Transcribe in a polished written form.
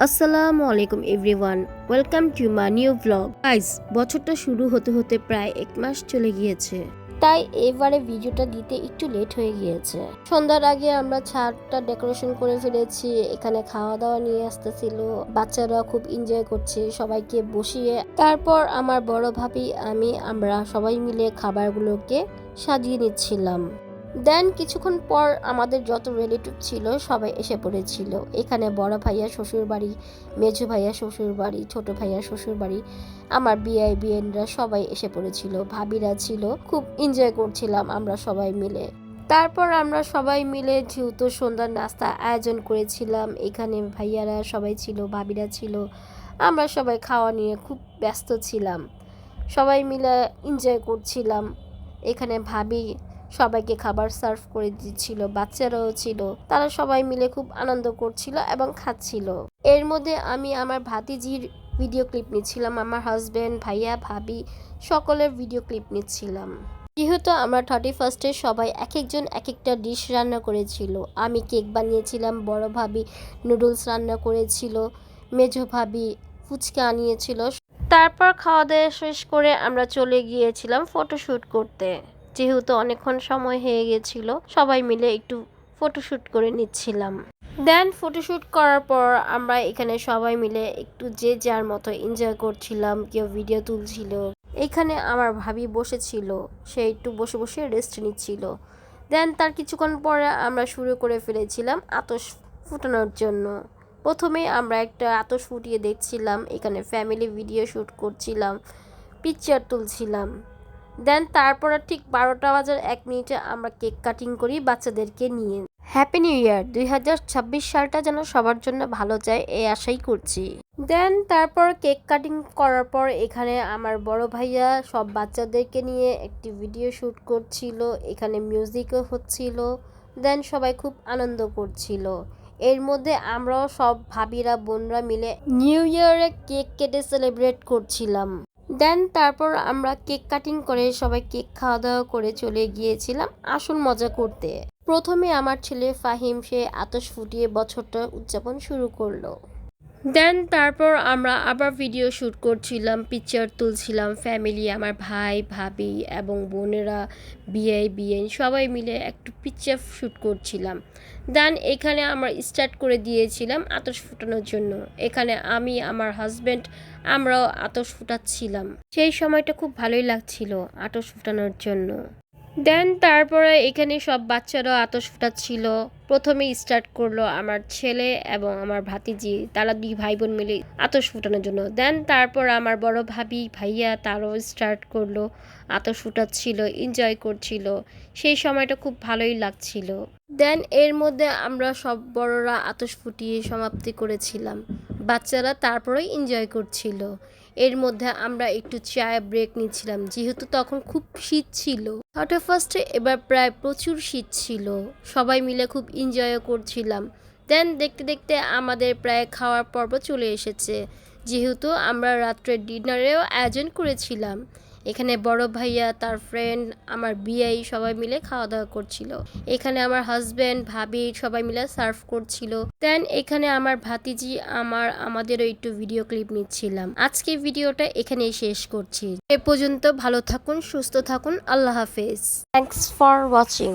আসসালামু আলাইকুম everyone, welcome to my new blog. Guys, বছরটা শুরু হতে হতে প্রায় 1 মাস চলে গিয়েছে, তাই এবারে ভিডিওটা দিতে একটু লেট হয়ে গিয়েছে। সন্ধ্যার আগে আমরা ছাদটা ডেকোরেশন করে ফেলেছি। এখানে খাওয়া দাওয়া নিয়ে আসতেছিল, বাচ্চারা খুব এনজয় করছে, সবাইকে বসিয়ে। তারপর আমার বড় ভাবি আমরা সবাই মিলে খাবারগুলোকে সাজিয়ে নিচ্ছিলাম। দেন কিছুক্ষণ পর আমাদের যত রিলেটিভ ছিল সবাই এসে পড়েছিল। এখানে বড় ভাইয়া শ্বশুর বাড়ি, মেজো ভাইয়া শ্বশুর বাড়ি, ছোট ভাইয়া শ্বশুর বাড়ি, আমার বিআইবিএনরা সবাই এসে পড়েছিল, ভাবিরা ছিল। খুব এনজয় করছিলাম আমরা সবাই মিলে। তারপর আমরা সবাই মিলে যেহেতু সন্ধ্যার নাস্তা আয়োজন করেছিলাম, এখানে ভাইয়ারা সবাই ছিল, ভাবিরা ছিল, আমরা সবাই খাওয়া নিয়ে খুব ব্যস্ত ছিলাম, সবাই মিলে এনজয় করছিলাম। এখানে ভাবি সবাইকে খাবার সার্ভ করে দিচ্ছিল, বাচ্চারাও ছিল, তারা সবাই মিলে খুব আনন্দ করছিল এবং খাচ্ছিল। এর মধ্যে আমি আমার ভাতিজির ভিডিও ক্লিপ নিচ্ছিলাম, আমার হাজবেন্ড, ভাইয়া, ভাবি সকলের ভিডিও ক্লিপ নিচ্ছিলাম। যেহেতু আমরা 31-এ সবাই এক একজন এক একটা ডিশ রান্না করেছিল। আমি কেক বানিয়েছিলাম, বড় ভাবি নুডলস রান্না করেছিল, মেজো ভাবি ফুচকা আনিয়েছিল। তারপর খাওয়া দাওয়া শেষ করে আমরা চলে গিয়েছিলাম ফটোশ্যুট করতে। যেহেতু অনেকক্ষণ সময় হয়ে গেছিল, সবাই মিলে একটু ফটোশ্যুট করে নিচ্ছিলাম। দেন ফটোশ্যুট করার পর আমরা এখানে সবাই মিলে একটু যে যার মতো এনজয় করছিলাম, কেউ ভিডিও তুলছিল। এখানে আমার ভাবি বসেছিল, সে একটু বসে বসে রেস্ট নিচ্ছিল। দেন তার কিছুক্ষণ পরে আমরা শুরু করে ফেলেছিলাম আতশ ফুটানোর জন্য। প্রথমে আমরা একটা আতশ ফুটিয়ে দেখছিলাম, এখানে ফ্যামিলি ভিডিও শ্যুট করছিলাম, পিকচার তুলছিলাম। দেন তারপরে ঠিক 12টা বাজার 1 মিনিটে আমরা কেক কাটিং করি বাচ্চাদেরকে নিয়ে। হ্যাপি নিউ ইয়ার, 2026 সালটা যেন সবার জন্য ভালো যায় এই আশাই করছি। দেন তারপর কেক কাটিং করার পর এখানে আমার বড় ভাইয়া সব বাচ্চাদেরকে নিয়ে একটি ভিডিও শ্যুট করছিল, এখানে মিউজিকও হচ্ছিল। দেন সবাই খুব আনন্দ করছিল। এর মধ্যে আমরাও সব ভাবিরা বোনরা মিলে নিউ ইয়ারে কেক কেটে সেলিব্রেট করছিলাম। দেন তারপর আমরা কেক কাটিং করে সবাই কেক খাওয়া দাওয়া করে চলে গিয়েছিলাম আসল মজা করতে। প্রথমে আমার ছেলে ফাহিম সে আতশ ফুটিয়ে বছরটা উদযাপন শুরু করলো। দেন তারপর আমরা আবার ভিডিও শ্যুট করছিলাম, পিকচার তুলছিলাম, ফ্যামিলি, আমার ভাই, ভাবি এবং বোনেরা, বিআইবিএন সবাই মিলে একটু পিকচার শ্যুট করছিলাম। দেন এখানে আমরা স্টার্ট করে দিয়েছিলাম আতশ ফুটানোর জন্য। এখানে আমি, আমার হাজব্যান্ড আমরাও আতশ ফুটাচ্ছিলাম। সেই সময়টা খুব ভালোই লাগছিল আতশ ফুটানোর জন্য। দেন তারপরে এখানে সব বাচ্চারাও আতশ ফুটাচ্ছিল। প্রথমে স্টার্ট করলো আমার ছেলে এবং আমার ভাতিজি, তারা 2 ভাই বোন মিলে আতশ ফুটানোর জন্য। দেন তারপর আমার বড় ভাবি ভাইয়া তারাও স্টার্ট করলো, আতশ ফুটাচ্ছিল, এনজয় করছিল। সেই সময়টা খুব ভালোই লাগছিল। দেন এর মধ্যে আমরা সব বড়রা আতশ ফুটিয়ে সমাপ্তি করেছিলাম, বাচ্চারা তারপরেই এনজয় করছিল। এর মধ্যে আমরা একটু চায়ে ব্রেক নিচ্ছিলাম, যেহেতু তখন খুব শীত ছিল। 31-এ এবার প্রায় প্রচুর শীত ছিল, সবাই মিলে খুব এনজয়ও করছিলাম। দেন দেখতে দেখতে আমাদের প্রায় খাওয়ার পর্ব চলে এসেছে, যেহেতু আমরা রাত্রে ডিনারেও আয়োজন করেছিলাম। এখানে বড় ভাইয়া, তার ফ্রেন্ড, আমার বিআই সবাই মিলে খাওয়া দাওয়া করছিল। এখানে আমার হাজব্যান্ড, ভাবি সবাই মিলে সার্ভ করছিল। দেন এখানে আমার ভাতিজি আমাদেরও একটু ভিডিও ক্লিপ নিচ্ছিলাম। আজকে ভিডিওটা এখানেই শেষ করছি। এ পর্যন্ত ভালো থাকুন, সুস্থ থাকুন, আল্লাহ হাফেজ। Thanks for watching.